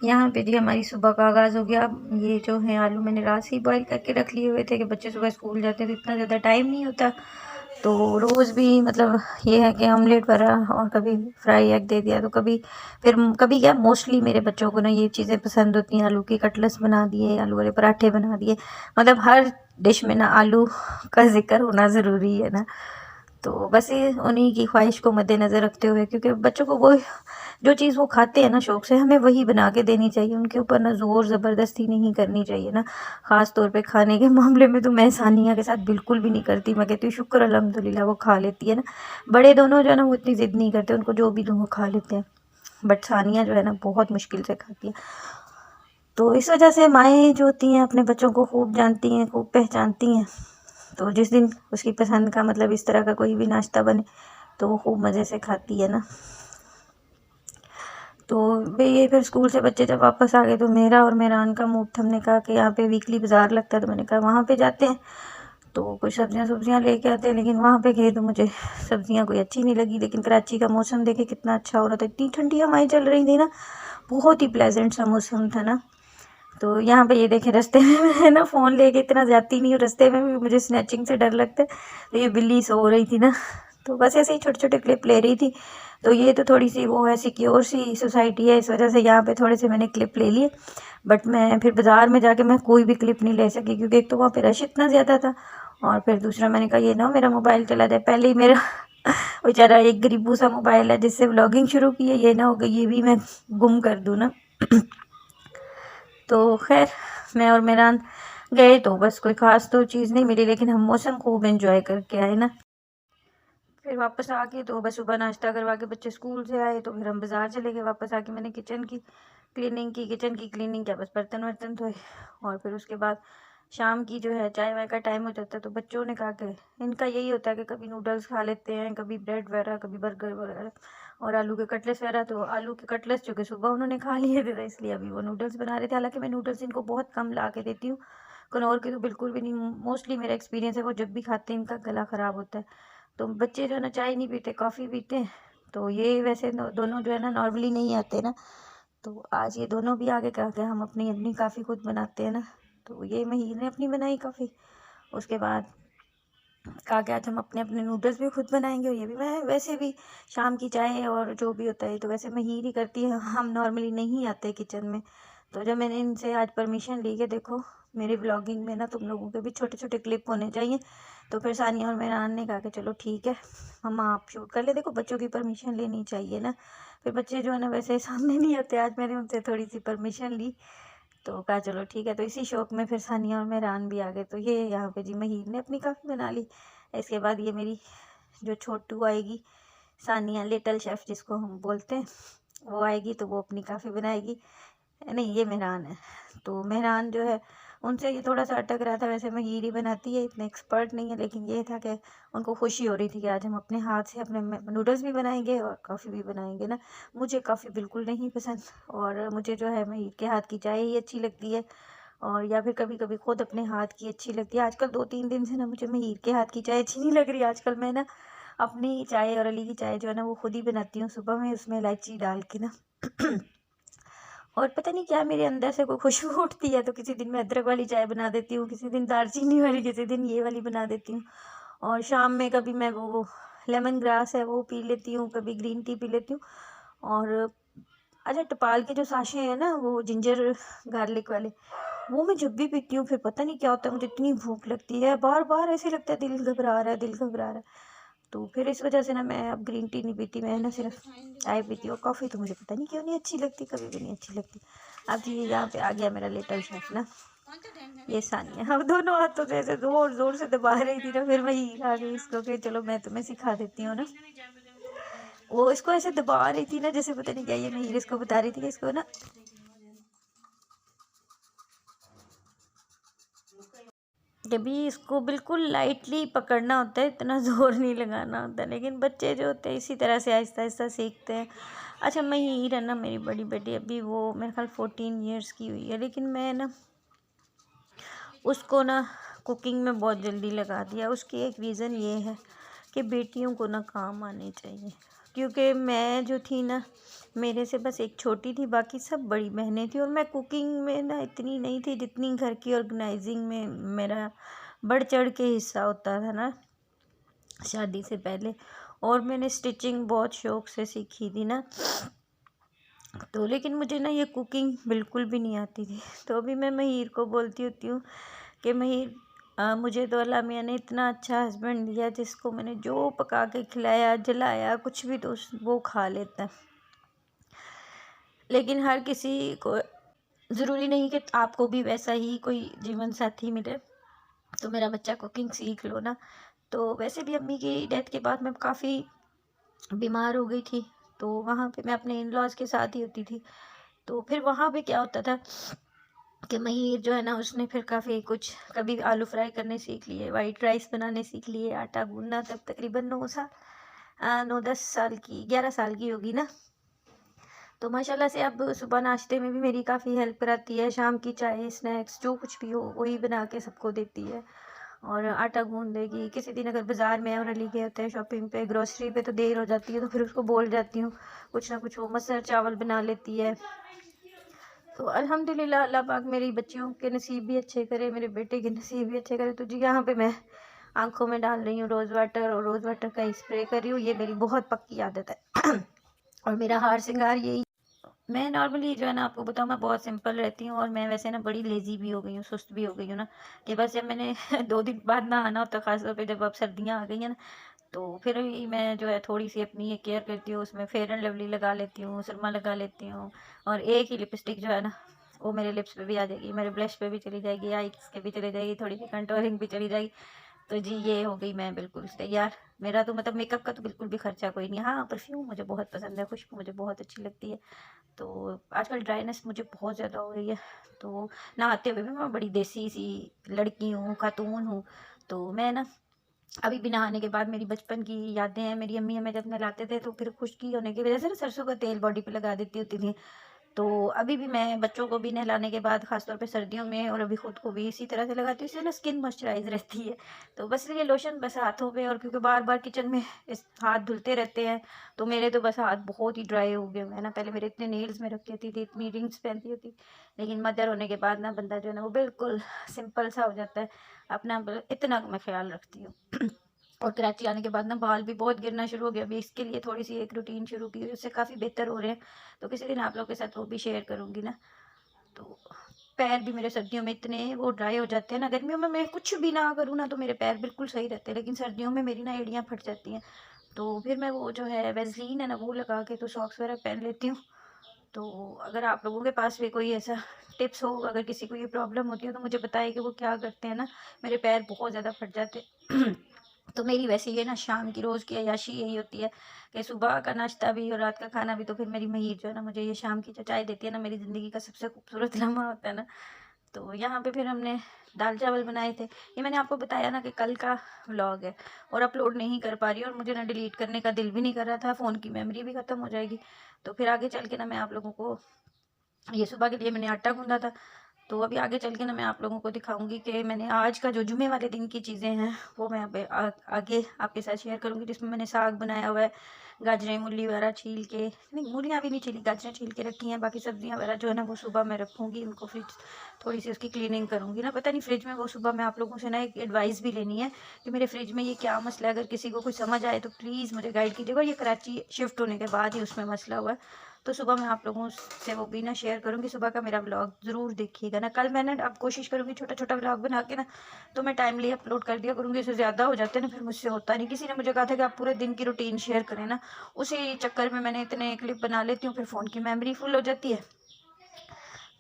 यहाँ पे जी हमारी सुबह का आगाज़ हो गया। ये जो है आलू मैंने रात से ही बॉयल करके रख लिए हुए थे कि बच्चे सुबह स्कूल जाते हैं तो इतना ज़्यादा टाइम नहीं होता। तो रोज़ भी मतलब ये है कि ऑमलेट भरा और कभी फ्राई एग दे दिया, तो कभी फिर कभी क्या मोस्टली मेरे बच्चों को ना ये चीज़ें पसंद होती हैं, आलू की कटलेट्स बना दिए, आलू वाले पराठे बना दिए। मतलब हर डिश में ना आलू का ज़िक्र होना ज़रूरी है ना। तो बस ये उन्हीं की ख्वाहिश को मद्देनज़र रखते हुए, क्योंकि बच्चों को वो जो चीज़ वो खाते हैं ना शौक़ से, हमें वही बना के देनी चाहिए। उनके ऊपर ना ज़ोर ज़बरदस्ती नहीं करनी चाहिए ना। ख़ास तौर पे खाने के मामले में तो मैं सानिया के साथ बिल्कुल भी नहीं करती। मैं कहती हूँ शुक्र अल्हम्दुलिल्लाह वो खा लेती है ना। बड़े दोनों जो है ना वो इतनी ज़िद नहीं करते, उनको जो भी दूँ वो खा लेते हैं। बट सानिया जो है ना बहुत मुश्किल से खाती है। तो इस वजह से माएँ जो होती हैं अपने बच्चों को खूब जानती हैं, खूब पहचानती हैं। तो जिस दिन उसकी पसंद का मतलब इस तरह का कोई भी नाश्ता बने तो वो खूब मज़े से खाती है ना। तो भई ये फिर स्कूल से बच्चे जब वापस आ गए तो मेरा और मेहरान का मूड था, हमने कहा कि यहाँ पे वीकली बाज़ार लगता है, तो मैंने कहा वहाँ पे जाते हैं। तो कुछ सब्जियाँ लेके आते हैं, लेकिन वहाँ पे गए तो मुझे सब्जियाँ कोई अच्छी नहीं लगी। लेकिन कराची का मौसम देखे कितना अच्छा हो रहा था, इतनी ठंडी हवाएं चल रही थी ना, बहुत ही प्लेजेंट सा मौसम था ना। तो यहाँ पे ये देखे रास्ते में मैं ना फ़ोन लेके इतना जाती नहीं हूँ, रास्ते में भी मुझे स्नैचिंग से डर लगता है। तो ये बिल्ली सो रही थी ना, तो बस ऐसे ही छोटे-छोटे क्लिप ले रही थी। तो ये तो थोड़ी-सी वो है, सिक्योर सी सोसाइटी है, इस वजह से यहाँ पे थोड़े से मैंने क्लिप ले लिए। बट मैं फिर बाज़ार में जाके मैं कोई भी क्लिप नहीं ले सकी, क्योंकि एक तो वहाँ पे रश इतना ज़्यादा था, और फिर दूसरा मैंने कहा ये ना हो मेरा मोबाइल चला जाए। पहले ही मेरा बेचारा एक गरीबू सा मोबाइल है जिससे व्लॉगिंग शुरू की है, ये ना हो कि ये भी मैं गुम कर दूँ ना। तो खैर मैं और मेहरान गए तो बस कोई ख़ास तो चीज़ नहीं मिली, लेकिन हम मौसम खूब एंजॉय करके आए ना। फिर वापस आके तो बस सुबह नाश्ता करवा के बच्चे स्कूल से आए तो फिर हम बाज़ार चले गए। वापस आके मैंने किचन की क्लीनिंग क्या बस बर्तन वर्तन धोए, और फिर उसके बाद शाम की जो है चाय वाय का टाइम हो जाता है। तो बच्चों ने कहा कि इनका यही होता है कि कभी नूडल्स खा लेते हैं, कभी ब्रेड वगैरह, कभी बर्गर वगैरह और आलू के कटलेट्स वगैरह। तो आलू के कटलेट्स जो कि सुबह उन्होंने खा लिए थे, तो इसलिए अभी वो नूडल्स बना रहे थे। हालांकि मैं नूडल्स इनको बहुत कम ला के देती हूँ, कनौर के तो बिल्कुल भी नहीं। मोस्टली मेरा एक्सपीरियंस है वो जब भी खाते हैं इनका गला ख़राब होता है। तो बच्चे जो है ना चाय नहीं पीते, कॉफ़ी पीते हैं। तो ये वैसे दोनों जो है ना नॉर्मली नहीं आते ना, तो आज ये दोनों भी आगे कहा कि हम अपनी अपनी काफ़ी खुद बनाते हैं ना। तो ये महीर ने अपनी बनाई काफ़ी, उसके बाद कहा कि आज हम अपने अपने नूडल्स भी खुद बनाएंगे, और ये भी मैं वैसे भी शाम की चाय और जो भी होता है तो वैसे महीर ही करती है, हम नॉर्मली नहीं आते किचन में। तो जब मैंने इनसे आज परमिशन ली कि देखो मेरी ब्लॉगिंग में ना तुम लोगों के भी छोटे छोटे क्लिप होने चाहिए, तो फिर सानिया और मेहरान ने कहा कि चलो ठीक है मम्मा आप शूट कर ले। देखो बच्चों की परमिशन लेनी चाहिए ना, फिर बच्चे जो है ना वैसे सामने नहीं आते। आज मैंने उनसे थोड़ी सी परमिशन ली, तो कहा चलो ठीक है। तो इसी शौक में फिर सानिया और मेहरान भी आ गए। तो ये यहाँ पे जी महीर ने अपनी काफ़ी बना ली। इसके बाद ये मेरी जो छोटू आएगी, सानिया लिटिल शेफ़ जिसको हम बोलते हैं, वो आएगी तो वो अपनी काफ़ी बनाएगी। नहीं ये मेहरान है। तो मेहरान जो है उनसे ये थोड़ा सा अटक रहा था, वैसे महीर ही बनाती है, इतने एक्सपर्ट नहीं है। लेकिन ये था कि उनको खुशी हो रही थी कि आज हम अपने हाथ से अपने नूडल्स भी बनाएंगे और कॉफ़ी भी बनाएंगे ना। मुझे कॉफ़ी बिल्कुल नहीं पसंद, और मुझे जो है महीर के हाथ की चाय ही अच्छी लगती है, और या फिर कभी कभी खुद अपने हाथ की अच्छी लगती है। आजकल 2-3 दिन से ना मुझे महीर के हाथ की चाय अच्छी नहीं लग रही। आजकल मैं ना अपनी चाय और अली की चाय जो है ना वो खुद ही बनाती हूँ सुबह में, उसमें इलायची डाल के ना। और पता नहीं क्या मेरे अंदर से कोई खुशबू उठती है, तो किसी दिन मैं अदरक वाली चाय बना देती हूँ, किसी दिन दालचीनी वाली, किसी दिन ये वाली बना देती हूँ। और शाम में कभी मैं वो लेमन ग्रास है वो पी लेती हूँ, कभी ग्रीन टी पी लेती हूँ। और अच्छा टपाल के जो साशे हैं ना वो जिंजर गार्लिक वाले, वो मैं जब भी पीती हूँ फिर पता नहीं क्या होता है, मुझे इतनी भूख लगती है, बार बार ऐसे लगता है दिल घबरा रहा है, दिल घबरा रहा है। तो फिर इस वजह से ना मैं अब ग्रीन टी नहीं पीती, मैं ना सिर्फ चाय पीती हूँ। कॉफ़ी तो मुझे पता नहीं क्यों नहीं अच्छी लगती, कभी भी नहीं अच्छी लगती। अब जी ये यहाँ पे आ गया मेरा लिटिल शेफ ना, ये सानिया। अब दोनों हाथों से ऐसे जोर जोर से दबा रही थी ना, फिर वही आ गई इसको कि चलो मैं तुम्हें सिखा देती हूँ ना। वो इसको ऐसे दबा रही थी ना जैसे पता नहीं क्या, ये मैं इसको बता रही थी कि इसको ना जभी इसको बिल्कुल लाइटली पकड़ना होता है, इतना ज़ोर नहीं लगाना होता। लेकिन बच्चे जो होते हैं इसी तरह से आहिस्ता आहिस्ता सीखते हैं। अच्छा महीर है ना मेरी बड़ी बेटी, अभी वो मेरे ख्याल 14 ईयर्स की हुई है, लेकिन मैं ना उसको ना कुकिंग में बहुत जल्दी लगा दिया। उसकी एक रीज़न ये है कि बेटियों को ना काम आने चाहिए। क्योंकि मैं जो थी ना, मेरे से बस एक छोटी थी, बाकी सब बड़ी बहनें थी। और मैं कुकिंग में ना इतनी नहीं थी जितनी घर की ऑर्गेनाइजिंग में मेरा बढ़ चढ़ के हिस्सा होता था ना शादी से पहले। और मैंने स्टिचिंग बहुत शौक से सीखी थी ना, तो लेकिन मुझे ना ये कुकिंग बिल्कुल भी नहीं आती थी। तो अभी मैं महिर को बोलती होती हूँ कि महिर, मुझे तो अल्लाह मियाँ ने इतना अच्छा हस्बैंड दिया जिसको मैंने जो पका के खिलाया जलाया कुछ भी तो वो खा लेता है। लेकिन हर किसी को ज़रूरी नहीं कि आपको भी वैसा ही कोई जीवन साथी मिले तो मेरा बच्चा कुकिंग सीख लो ना। तो वैसे भी अम्मी की डेथ के बाद मैं काफ़ी बीमार हो गई थी, तो वहाँ पे मैं अपने इन लॉज़ के साथ ही होती थी। तो फिर वहाँ पे क्या होता था कि महिर जो है ना, उसने फिर काफ़ी कुछ, कभी आलू फ्राई करने सीख लिए, वाइट राइस बनाने सीख लिए, आटा गूंदना। तब तकरीबन 9-10 साल की, 11 साल की होगी ना। तो माशाल्लाह से अब सुबह नाश्ते में भी मेरी काफ़ी हेल्प कराती है, शाम की चाय स्नैक्स जो कुछ भी हो वही बना के सबको देती है। और आटा गूंद देगी। किसी दिन अगर बाज़ार में और अली गए होते हैं शॉपिंग पे, ग्रोसरी पे, तो देर हो जाती है तो फिर उसको बोल जाती हूँ कुछ ना कुछ वो मसर चावल बना लेती है। तो अल्हम्दुलिल्लाह अल्लाह पाक मेरी बच्चियों के नसीब भी अच्छे करे, मेरे बेटे के नसीब भी अच्छे करे। तो जी यहाँ पे मैं आंखों में डाल रही हूँ रोज़ वाटर, और रोज़ वाटर का ही स्प्रे कर रही हूँ। ये मेरी बहुत पक्की आदत है। और मेरा हार श्रृंगार यही। मैं नॉर्मली जो है ना, आपको बताऊँ, मैं बहुत सिंपल रहती हूँ। और मैं वैसे ना बड़ी लेज़ी भी हो गई हूँ, सुस्त भी हो गई हूँ ना, कि बस जब मैंने 2 दिन बाद नहाना होता है, ख़ास तौर पे जब अब सर्दियाँ आ गई हैं ना, तो फिर ही मैं जो है थोड़ी-सी अपनी ये केयर करती हूँ। उसमें फेयर एंड लवली लगा लेती हूँ, सुरमा लगा लेती हूँ, और एक ही लिपस्टिक जो है ना, वो मेरे लिप्स पे भी आ जाएगी, मेरे ब्लश पे भी चली जाएगी, आईज़ के भी चली जाएगी, थोड़ी-सी कंटूरिंग भी चली जाएगी। तो जी ये हो गई मैं बिल्कुल तैयार। मेरा तो मतलब मेकअप का तो बिल्कुल भी खर्चा कोई नहीं। हाँ, परफ्यूम मुझे बहुत पसंद है, खुशबू मुझे बहुत अच्छी लगती है। तो आजकल ड्राइनेस मुझे बहुत ज़्यादा हो रही है, तो नहाते हुए भी मैं बड़ी देसी सी लड़की हूँ, खातून हूँ। तो मैं ना अभी भी नहाने के बाद मेरी बचपन की यादें हैं। मेरी अम्मी हमें जब नहलाते थे तो फिर खुश्की होने की वजह से ना सरसों का तेल बॉडी पे लगा देती होती थी। तो अभी भी मैं बच्चों को भी नहलाने के बाद, ख़ासतौर पे सर्दियों में, और अभी खुद को भी इसी तरह से लगाती हूँ। इससे ना स्किन मॉइस्चराइज़ रहती है। तो बस ये लोशन बस हाथों पे, और क्योंकि बार-बार किचन में इस हाथ धुलते रहते हैं, तो मेरे तो बस हाथ बहुत ही ड्राई हो गए हुए हैं ना। पहले मेरे इतने नेल्स में रखी होती थी, इतनी रिंग्स पहनती होती, लेकिन मदर होने के बाद ना बंदा जो है ना वो बिल्कुल सिंपल सा हो जाता है। अपना इतना मैं ख़्याल रखती हूँ। और कराची आने के बाद ना बाल भी बहुत गिरना शुरू हो गया। अभी इसके लिए थोड़ी-सी एक रूटीन शुरू की है, उससे काफ़ी बेहतर हो रहे हैं। तो किसी दिन आप लोगों के साथ वो भी शेयर करूँगी ना। तो पैर भी मेरे सर्दियों में इतने वो ड्राई हो जाते हैं ना, गर्मियों में मैं कुछ भी ना करूँ ना तो मेरे पैर बिल्कुल सही रहते हैं, लेकिन सर्दियों में मेरी ना एड़ियाँ फट जाती हैं। तो फिर मैं वो जो है वैसलीन है ना, वो लगा के तो सॉक्स वगैरह पहन लेती हूँ। तो अगर आप लोगों के पास भी कोई ऐसा टिप्स हो, अगर किसी को ये प्रॉब्लम होती है तो मुझे बताइए कि वो क्या करते हैं ना। मेरे पैर बहुत ज़्यादा फट जाते हैं। तो मेरी वैसे ये ना शाम की रोज़ की अय्याशी यही होती है कि सुबह का नाश्ता भी और रात का खाना भी। तो फिर मेरी महिर जो है ना, मुझे ये शाम की जो चाय देती है ना, मेरी ज़िंदगी का सबसे खूबसूरत लम्हा होता है ना। तो यहाँ पे फिर हमने दाल चावल बनाए थे। ये मैंने आपको बताया ना कि कल का व्लॉग है, और अपलोड नहीं कर पा रही, और मुझे ना डिलीट करने का दिल भी नहीं कर रहा था, फ़ोन की मेमोरी भी ख़त्म हो जाएगी। तो फिर आगे चल के ना मैं आप लोगों को, ये सुबह के लिए मैंने आटा गूँधा था, तो अभी आगे चल के ना मैं आप लोगों को दिखाऊँगी कि मैंने आज का जो जुमे वाले दिन की चीज़ें हैं वो मैं अब आगे आपके साथ शेयर करूँगी। जिसमें मैंने साग बनाया हुआ है, गाजरें मूली वगैरह छील के, नहीं मूलियाँ भी नहीं छीली, गाजरें छील के रखी हैं। बाकी सब्जियाँ वगैरह जो है ना वो सुबह मैं रखूँगी, उनको फ्रिज थोड़ी सी उसकी क्लीनिंग करूँगी ना। पता नहीं फ्रिज में वो सुबह मैं आप लोगों से ना एक एडवाइस भी लेनी है कि मेरे फ्रिज में ये क्या मसला है। अगर किसी को कुछ समझ आए तो प्लीज़ मुझे गाइड कीजिएगा। ये कराची शिफ्ट होने के बाद ही उसमें मसला हुआ है, तो सुबह मैं आप लोगों से वो भी ना शेयर करूँगी। सुबह का मेरा व्लॉग ज़रूर देखिएगा ना। कल मैंने अब कोशिश करूँगी छोटा-छोटा व्लॉग बना के ना, तो मैं टाइमली अपलोड कर दिया करूँगी। इससे ज़्यादा हो जाते हैं ना फिर मुझसे होता नहीं। किसी ने मुझे कहा था कि आप पूरे दिन की रूटीन शेयर करें ना, उसी चक्कर में मैंने इतने क्लिप बना लेती हूँ, फिर फ़ोन की मेमोरी फुल हो जाती है।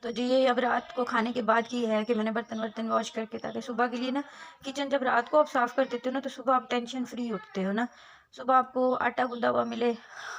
तो जी ये अब रात को खाने के बाद की है कि मैंने बर्तन वर्तन वॉश करके, ताकि सुबह के लिए ना किचन जब रात को आप साफ़ कर देते हो ना, तो सुबह आप टेंशन फ्री उठते हो ना। सुबह आपको आटा गूँधा हुआ मिले,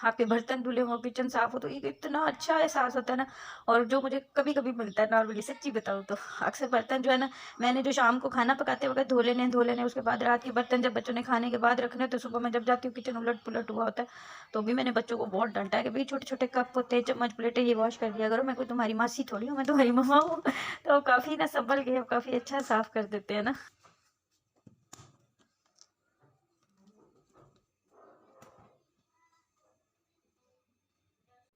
आपके बर्तन धुले हों, किचन साफ़ हो, तो ये इतना अच्छा एहसास होता है ना। और जो मुझे कभी-कभी मिलता है नॉर्मली, सच्ची बताऊँ तो, अक्सर बर्तन जो है ना, मैंने जो शाम को खाना पकाते वक़्त धो लेने, उसके बाद रात के बर्तन जब बच्चों ने खाने के बाद रखने, तो सुबह मैं जब जाती हूँ किचन उलट-पुलट हुआ होता है। तो भी मैंने बच्चों को बहुत डाँटा है कि भई छोटे-छोटे कप होते हैं, चम्मच प्लेटें, ये वॉश कर दिया करो। मैं कोई तुम्हारी मासी थोड़ी हूँ, मैं तुम्हारी मम्मा हूँ। तो काफ़ी ना सँभल के अब काफ़ी अच्छा साफ़ कर देते हैं ना।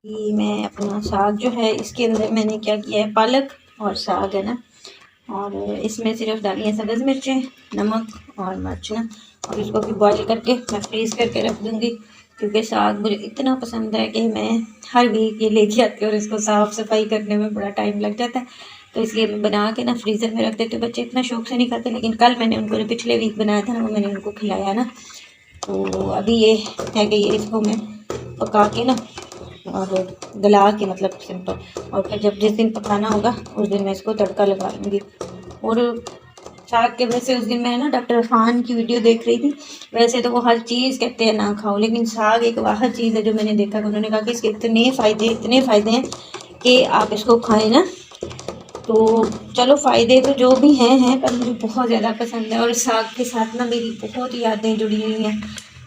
ये मैं अपना साग जो है इसके अंदर मैंने क्या किया है, पालक और साग है ना, और इसमें सिर्फ डाली है सब्ज़ मिर्चें, नमक और मिर्च ना, और इसको भी बॉईल करके मैं फ्रीज़ करके रख दूँगी, क्योंकि साग मुझे इतना पसंद है कि मैं हर वीक ये लेके आती हूँ और इसको साफ़ सफाई करने में बड़ा टाइम लग जाता है। तो इसलिए मैं बना के ना फ्रीज़र में रख देती हूँ। बच्चे इतना शौक से नहीं खाते, लेकिन कल मैंने उनको जो पिछले वीक बनाया था ना, वो मैंने उनको खिलाया ना। तो अभी ये है कि ये इसको मैं पका के ना और गला के, मतलब सिंपल, और फिर जब जिस दिन पकाना होगा उस दिन मैं इसको तड़का लगा लूँगी। और साग के वैसे उस दिन मैं ना डॉक्टर इरफान की वीडियो देख रही थी। वैसे तो वो हर चीज़ कहते हैं ना खाओ, लेकिन साग एक वाह चीज़ है जो मैंने देखा कि उन्होंने कहा कि इसके इतने फ़ायदे हैं कि आप इसको खाएं ना। तो चलो फ़ायदे तो जो भी हैं, पर मुझे बहुत ज़्यादा पसंद है। और साग के साथ ना मेरी बहुत यादें जुड़ी हुई हैं।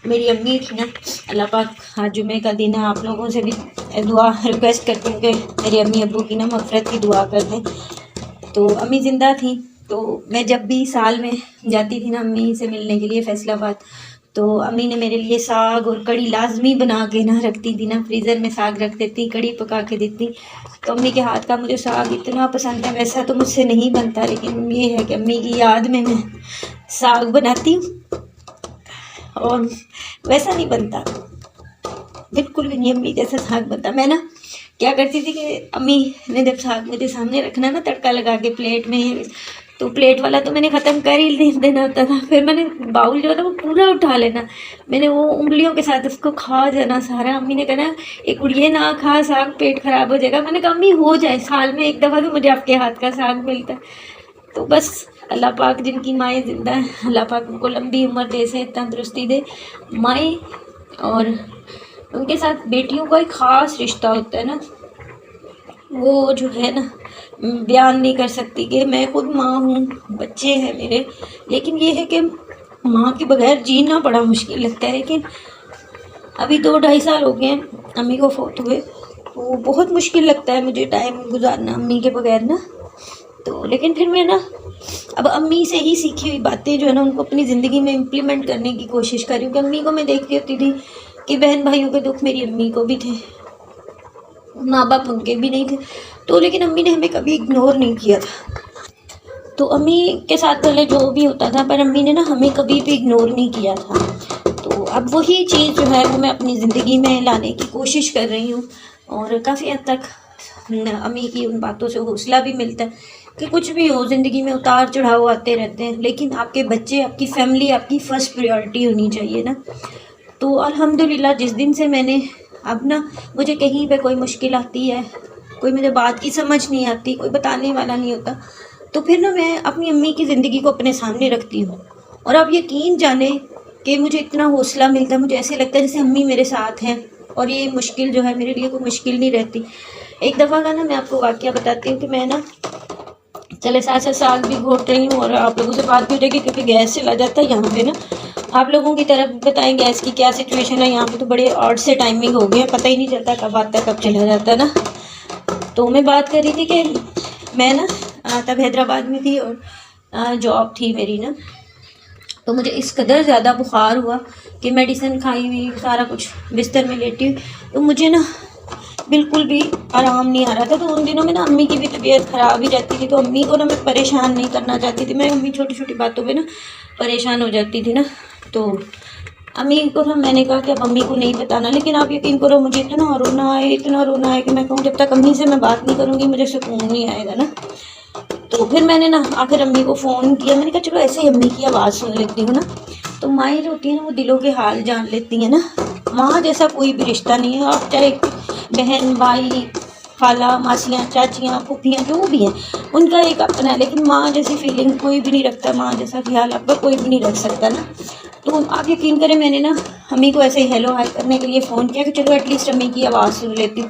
मेरी अम्मी थी ना, अल्लाह पाक आज जुमे का दिन है, आप लोगों से भी दुआ रिक्वेस्ट करती हूँ कि मेरी अम्मी अब्बू की ना मग़फ़िरत की दुआ कर दें। तो अम्मी ज़िंदा थी, तो मैं जब भी साल में जाती थी ना अम्मी से मिलने के लिए फैसलाबाद, तो अम्मी ने मेरे लिए साग और कढ़ी लाजमी बना के ना रखती थी ना, फ्रीज़र में साग रख देती, कढ़ी पका के देती। तो अम्मी के हाथ का मुझे साग इतना पसंद है। वैसा तो मुझसे नहीं बनता, लेकिन ये है कि अम्मी की याद में मैं साग बनाती हूँ, और वैसा नहीं बनता, बिल्कुल भी नहीं अम्मी जैसा साग बनता। मैं ना क्या करती थी कि अम्मी ने जब साग मेरे सामने रखना ना तड़का लगा के प्लेट में, तो प्लेट वाला तो मैंने ख़त्म कर ही देना होता था, फिर मैंने बाउल जो है ना वो पूरा उठा लेना, मैंने वो उंगलियों के साथ उसको खा जाना सारा। अम्मी ने कहना एक उड़िए ना खा साग, पेट ख़राब हो जाएगा। मैंने कहा अम्मी हो जाए, साल में एक दफ़ा तो मुझे आपके हाथ का साग मिलता है। तो बस अल्लाह पाक जिनकी माएँ ज़िंदा है, अल्लाह पाक उनको लंबी उम्र दे, से तंदुरुस्ती दे। माएँ और उनके साथ बेटियों का एक ख़ास रिश्ता होता है ना, वो जो है ना बयान नहीं कर सकती। कि मैं खुद माँ हूँ, बच्चे हैं मेरे, लेकिन ये है कि माँ के बगैर जीना बड़ा मुश्किल लगता है। लेकिन अभी 2-2.5 साल हो गए हैं अम्मी को फोत हुए, तो बहुत मुश्किल लगता है मुझे टाइम गुजारना अम्मी के बगैर ना। तो लेकिन फिर मैं ना अब अम्मी से ही सीखी हुई बातें जो है ना उनको अपनी ज़िंदगी में इम्प्लीमेंट करने की कोशिश कर रही हूँ। कि अम्मी को मैं देखती होती थी कि बहन भाइयों के दुख मेरी अम्मी को भी थे, माँ बाप उनके भी नहीं थे, तो लेकिन अम्मी ने हमें कभी इग्नोर नहीं किया था। तो अम्मी के साथ पहले जो भी होता था, पर अम्मी ने ना हमें कभी भी इग्नोर नहीं किया था। तो अब वही चीज़ जो है वो मैं अपनी ज़िंदगी में लाने की कोशिश कर रही हूँ, और काफ़ी हद तक अम्मी की उन बातों से हौसला भी मिलता है कि कुछ भी हो ज़िंदगी में उतार चढ़ाव आते रहते हैं, लेकिन आपके बच्चे, आपकी फैमिली आपकी फ़र्स्ट प्रायोरिटी होनी चाहिए ना। तो अल्हम्दुलिल्लाह जिस दिन से मैंने अब ना, मुझे कहीं पे कोई मुश्किल आती है, कोई मुझे बात की समझ नहीं आती, कोई बताने वाला नहीं होता, तो फिर ना मैं अपनी अम्मी की ज़िंदगी को अपने सामने रखती हूँ। और आप यकीन जाने कि मुझे इतना हौसला मिलता है, मुझे ऐसे लगता है जैसे अम्मी मेरे साथ हैं, और ये मुश्किल जो है मेरे लिए कोई मुश्किल नहीं रहती। एक दफ़ा का ना मैं आपको वाक़या बताती हूँ कि मैं ना चले साथ साथ साग भी घोट रही हूँ और आप लोगों से बात भी हो जाएगी, क्योंकि गैस चला जाता है यहाँ पे ना। आप लोगों की तरफ बताएं गैस की क्या सिचुएशन है। यहाँ पे तो बड़े ऑड से टाइमिंग हो गए, पता ही नहीं चलता कब आता है कब चला जाता है ना। तो मैं बात कर रही थी कि मैं ना तब हैदराबाद में थी और जॉब थी मेरी ना, तो मुझे इस कदर ज़्यादा बुखार हुआ कि मेडिसिन खाई हुई, सारा कुछ बिस्तर में लेटी हुई, तो मुझे ना बिल्कुल भी आराम नहीं आ रहा था। तो उन दिनों में ना अम्मी की भी तबीयत ख़राब ही रहती थी, तो अम्मी को ना मैं परेशान नहीं करना चाहती थी। मैं अम्मी छोटी छोटी बातों पे ना परेशान हो जाती थी ना। तो अम्मी को ना मैंने कहा कि अब अम्मी को नहीं बताना, लेकिन आप यकीन करो मुझे इतना रोना आए कि मैं कहूँ जब तक अम्मी से मैं बात नहीं करूँगी मुझे सुकून नहीं आएगा ना। तो फिर मैंने ना आखिर अम्मी को फ़ोन किया, मैंने कहा चलो ऐसे ही अम्मी की आवाज़ सुन लेती हूँ ना। तो माएँ जो होती हैं ना वो दिलों के हाल जान लेती हैं ना। माँ जैसा कोई भी रिश्ता नहीं है, आप चाहे बहन भाई खाला मासियाँ चाचियाँ फूफियाँ जो भी हैं उनका एक अपना है, लेकिन माँ जैसी फीलिंग कोई भी नहीं रखता, माँ जैसा ख्याल आपका कोई भी नहीं रख सकता ना। तो आप यकीन करें मैंने ना अम्मी को ऐसे ही हेलो हाय करने के लिए फ़ोन किया कि चलो एटलीस्ट अम्मी की आवाज़ सुन लेती हूँ।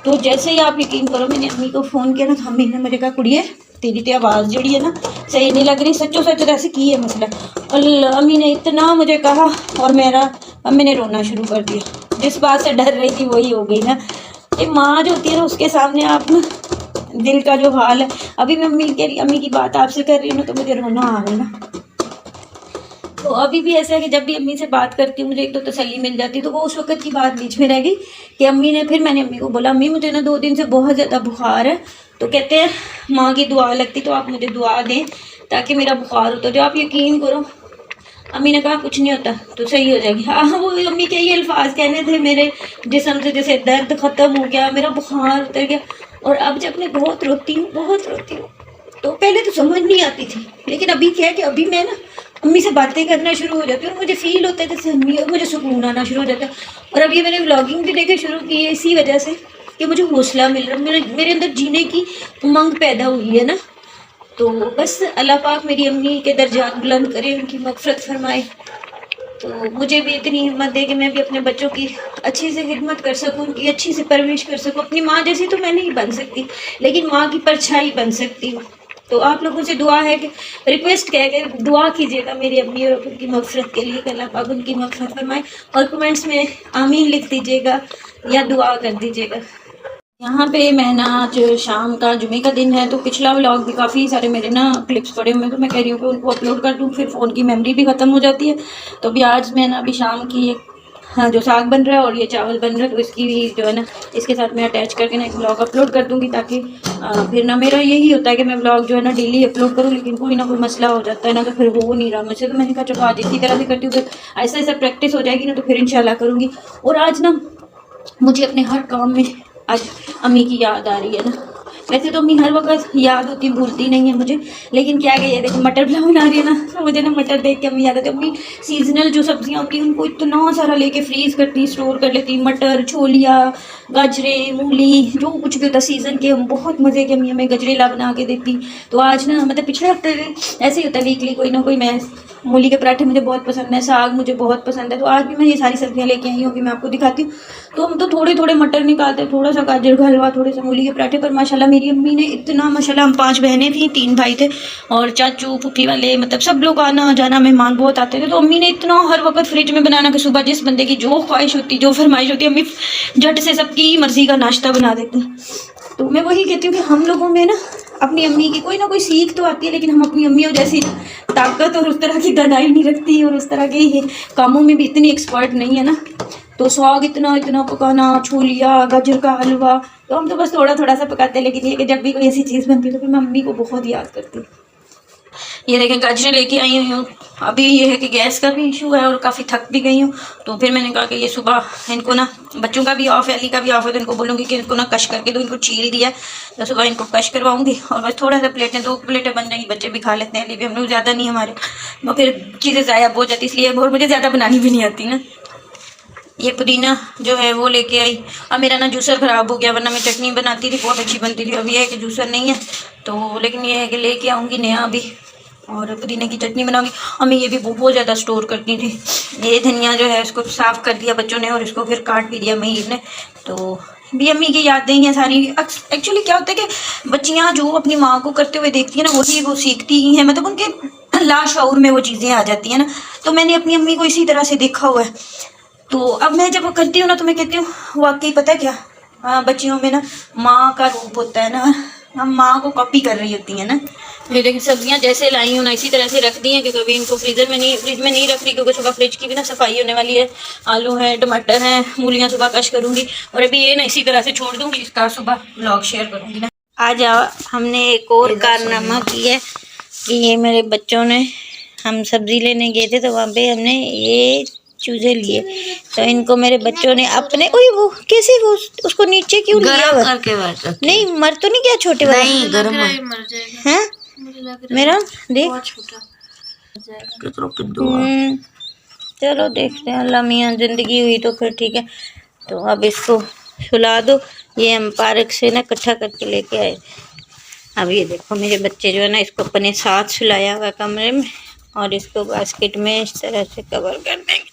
तो जैसे ही आप यकीन करो मैंने अम्मी को फ़ोन किया ना, तो अम्मी ने मेरे कहा कुड़िए तेरी तो आवाज़ जड़ी है ना सही नहीं लग रही, सच्चो सच ऐसे की है मसला। और अम्मी ने इतना मुझे कहा और मेरा अम्मी ने रोना शुरू कर दिया। जिस बात से डर रही थी वही हो गई ना। ये माँ जो होती है ना उसके सामने आप ना दिल का जो हाल है, अभी मैं अम्मी की बात आपसे कर रही हूँ ना तो मुझे रोना आ गया ना। तो अभी भी ऐसा है कि जब भी अम्मी से बात करती हूँ मुझे एक तो तसल्ली मिल जाती है। तो वो उस वक्त की बात बीच में रह गई कि अम्मी ने, फिर मैंने अम्मी को बोला अम्मी मुझे ना 2 दिन से बहुत ज़्यादा बुखार है, तो कहते हैं माँ की दुआ लगती, तो आप मुझे दुआ दें ताकि मेरा बुखार उतर जाए। आप यकीन करो अम्मी ने कहा कुछ नहीं होता तो सही हो जाएगी। हाँ वो अम्मी के ये अल्फाज कहने थे, मेरे जिस्म से जैसे दर्द ख़त्म हो गया, मेरा बुखार उतर गया। और अब जब मैं बहुत रोती हूँ तो पहले तो समझ नहीं आती थी, लेकिन अभी क्या है कि अभी मैं ना अम्मी से बातें करना शुरू हो जाती हूँ और मुझे फील होता है जैसे अम्मी, और मुझे सुकून आना शुरू हो जाता है। और अभी मैंने व्लॉगिंग भी देखना शुरू की है इसी वजह से कि मुझे हौसला मिल रहा है, मेरे अंदर जीने की उमंग पैदा हुई है ना। तो बस अल्लाह पाक मेरी अम्मी के दर्जात बुलंद करे, उनकी मग़फ़िरत फरमाए, तो मुझे भी इतनी हिम्मत दे कि मैं भी अपने बच्चों की अच्छी से खिदमत कर सकूँ, उनकी अच्छी से परवरिश कर सकूँ। अपनी माँ जैसी तो मैं नहीं बन सकती, लेकिन माँ की परछाई बन सकती हूँ। तो आप लोगों से दुआ है कि रिक्वेस्ट है कि दुआ कीजिएगा मेरी अम्मी और उनकी मग़फ़िरत के लिए कि अल्लाह पाक उनकी मग़फ़िरत फरमाए, और कमेंट्स में आमीन लिख दीजिएगा या दुआ कर दीजिएगा। यहाँ पे मैं ना आज शाम का जुमे का दिन है, तो पिछला व्लॉग भी काफ़ी सारे मेरे ना क्लिप्स पड़े हुए हैं, तो मैं कह रही हूँ कि उनको अपलोड कर दूँ, फिर फ़ोन की मेमोरी भी ख़त्म हो जाती है। तो अभी आज मैं ना अभी शाम की एक, हाँ जो साग बन रहा है और ये चावल बन रहा है, तो इसकी भी जो है ना इसके साथ मैं अटैच करके ना एक व्लॉग अपलोड कर दूँगी, ताकि फिर ना मेरा यही होता है कि मैं व्लॉग जो है ना डेली अपलोड करूँ, लेकिन कोई ना कोई मसला हो जाता है ना, तो फिर हो नहीं रहा मुझसे। तो मैंने कहा चलो आज इसी तरह से करती हूँ, तो ऐसा ऐसा प्रैक्टिस हो जाएगी ना, तो फिर इंशाल्लाह करूँगी। और आज ना मुझे अपने हर काम में आज अम्मी की याद आ रही है ना। वैसे तो अम्मी हर वक्त याद होती, भूलती नहीं है मुझे, लेकिन क्या है ये देखो मटर पुलाव बना रही है ना, तो मुझे ना मटर देख के अम्मी याद आती है। अम्मी सीजनल जो सब्जियां होती हैं उनको इतना सारा लेके फ्रीज करती, स्टोर कर लेती, मटर, छोलिया, गाजरे, मूली, जो कुछ भी होता सीज़न के, हम बहुत मज़े के अम्मी हमें गजरेला बना के देती। तो आज ना मतलब पिछले हफ्ते ऐसे ही होता है वीकली कोई ना कोई, मैं मूली के पराठे मुझे बहुत पसंद है, साग मुझे बहुत पसंद है, तो आज भी मैं ये सारी सब्जियां लेके आई हूँ कि मैं आपको दिखाती हूँ। तो हम तो थोड़े थोड़े मटर निकालते, थोड़ा सा गाजर का हलवा, थोड़े से मूली के पराठे, पर माशाल्लाह मेरी अम्मी ने इतना, माशाल्लाह हम 5 बहनें थी, 3 भाई थे, और चाचू फूफी वाले मतलब सब लोग आना जाना, मेहमान बहुत आते थे। तो अम्मी ने इतना हर वक्त फ्रिज में बनाना कि सुबह जिस बंदे की जो ख्वाहिश होती, जो फरमाइश होती, अम्मी झट से सबकी मर्जी का नाश्ता बना देती। तो मैं वही कहती हूँ कि हम लोगों में ना अपनी अम्मी की कोई ना कोई सीख तो आती है, लेकिन हम अपनी अम्मियों जैसी ताकत और उस तरह की दानाई नहीं रखती, और उस तरह के कामों में भी इतनी एक्सपर्ट नहीं है ना। तो साग इतना इतना पकाना, छोलिया, गाजर का हलवा, तो हम तो बस थोड़ा थोड़ा सा पकाते हैं, लेकिन ये कि जब भी कोई ऐसी चीज़ बनती है तो फिर मैं मम्मी को बहुत याद करती हूँ। ये देखें गाजरें लेके आई हुई हूँ। अभी ये है कि गैस का भी इशू है और काफ़ी थक भी गई हूँ, तो फिर मैंने कहा कि ये सुबह इनको ना, बच्चों का भी ऑफ है, अली का भी ऑफ है, तो इनको बोलूँगी कि इनको ना कश करके दो, इनको छील दिया तो सुबह इनको कश करवाऊँगी, और बस थोड़ा सा प्लेटें, 2 प्लेटें बन जाएंगी, बच्चे भी खा लेते हैं, अली भी, हम लोग ज़्यादा नहीं हमारे, तो फिर चीज़ें ज़ाया हो जाती, इसलिए और मुझे ज़्यादा बनानी भी नहीं आती ना। ये पुदीना जो है वो लेके आई। अब मेरा ना जूसर ख़राब हो गया, वरना मैं चटनी बनाती थी, बहुत अच्छी बनती थी। अब ये है कि जूसर नहीं है, तो लेकिन ये है कि लेके आऊँगी नया अभी, और पुदीने की चटनी बनाऊंगी। और मैं ये भी बहुत ज़्यादा स्टोर करती थी। ये धनिया जो है इसको साफ़ कर दिया बच्चों ने, और इसको फिर काट भी दिया महीर ने। तो भी अम्मी की यादें हैं सारी। एक्चुअली क्या होता है कि बच्चियाँ जो अपनी माँ को करते हुए देखती हैं ना, वही वो सीखती ही हैं, मतलब उनके लाशऊर में वो चीज़ें आ जाती हैं ना। तो मैंने अपनी अम्मी को इसी तरह से देखा हुआ है। तो अब मैं जब वो करती हूँ ना, तो मैं कहती हूँ वाकई पता है क्या, बच्चियों में ना माँ का रूप होता है ना, हम माँ को कॉपी कर रही होती हैं ना। ये देखिए सब्जियां जैसे लाई हूँ ना इसी तरह से रख दी हैं, क्योंकि अभी इनको फ्रीज में नहीं रख रही, क्योंकि सुबह फ्रिज की भी ना सफाई होने वाली है। आलू है, टमाटर हैं, मूलियाँ सुबह कश करूँगी, और अभी ये ना इसी तरह से छोड़ दूँगी, इसका सुबह व्लॉग शेयर करूँगी ना। आज हमने एक और कारनामा किया है कि ये मेरे बच्चों ने, हम सब्जी लेने गए थे तो वहाँ पे हमने ये चूजे लिए, तो इनको मेरे बच्चों ने अपने, ओए वो कैसे, वो उसको नीचे क्यों लिया करके नहीं मर तो नहीं गया, छोटे वाला नहीं गरम मर जाएगा हैं, मेरा देख चलो देखते हैं, अल्लाह मियाँ जिंदगी हुई तो फिर ठीक है। तो अब इसको सुला दो, ये हम पार्क से ना इकट्ठा करके लेके आए। अब ये देखो मेरे बच्चे जो है ना, इसको अपने साथ सुलाया हुआ कमरे में, और इसको बास्केट में इस तरह से कवर कर देंगे।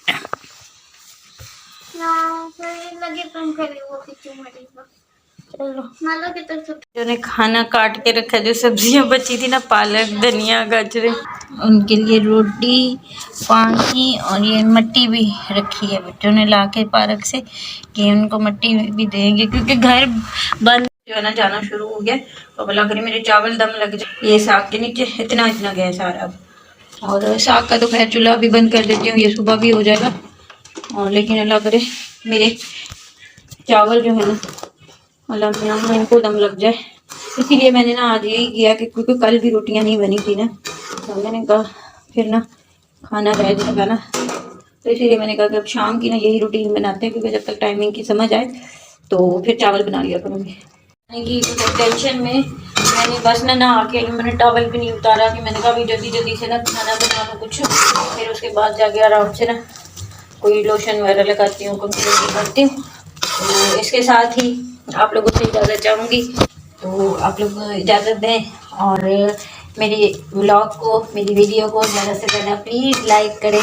जो ने खाना काट के रखा, जो सब्जियां बची थी ना, पालक, धनिया, गाजरे, उनके लिए रोटी, पानी, और ये मिट्टी भी रखी है बच्चों ने ला के पार्क से, कि उनको मिट्टी भी देंगे, क्योंकि घर बंद जो है ना जाना शुरू हो गया। तो भला करी मेरे चावल दम लग जाए। ये साग के नीचे इतना इतना गैस आ रहा है। और साग का तो खैर चूल्हा भी बंद कर देती हूँ, ये सुबह भी हो जाएगा। और लेकिन अल्लाह करे मेरे चावल जो है ना, अल्लाह में इनको दम लग जाए, इसीलिए मैंने ना आज यही किया कि क्योंकि कल भी रोटियां नहीं बनी थी ना, तो मैंने कहा फिर ना खाना रह जाएगा ना, तो इसीलिए मैंने कहा कि अब शाम की ना यही रूटीन बनाते हैं, क्योंकि जब तक टाइमिंग की समझ आए तो फिर चावल बना लिया करूँगी। कि टेंशन में मैंने बस ना नहा के मैंने टॉवल भी नहीं उतारा, कि मैंने कहा अभी जल्दी जल्दी से ना खाना बना लो कुछ, फिर उसके बाद जाके आराम से ना कोई लोशन वगैरह लगाती हूँ, कंप्लीट करती हूँ। तो इसके साथ ही आप लोगों से इजाज़त चाहूँगी, तो आप लोग इजाज़त दें और मेरी व्लॉग को, मेरी वीडियो को ज़्यादा से ज़्यादा प्लीज़ लाइक करें।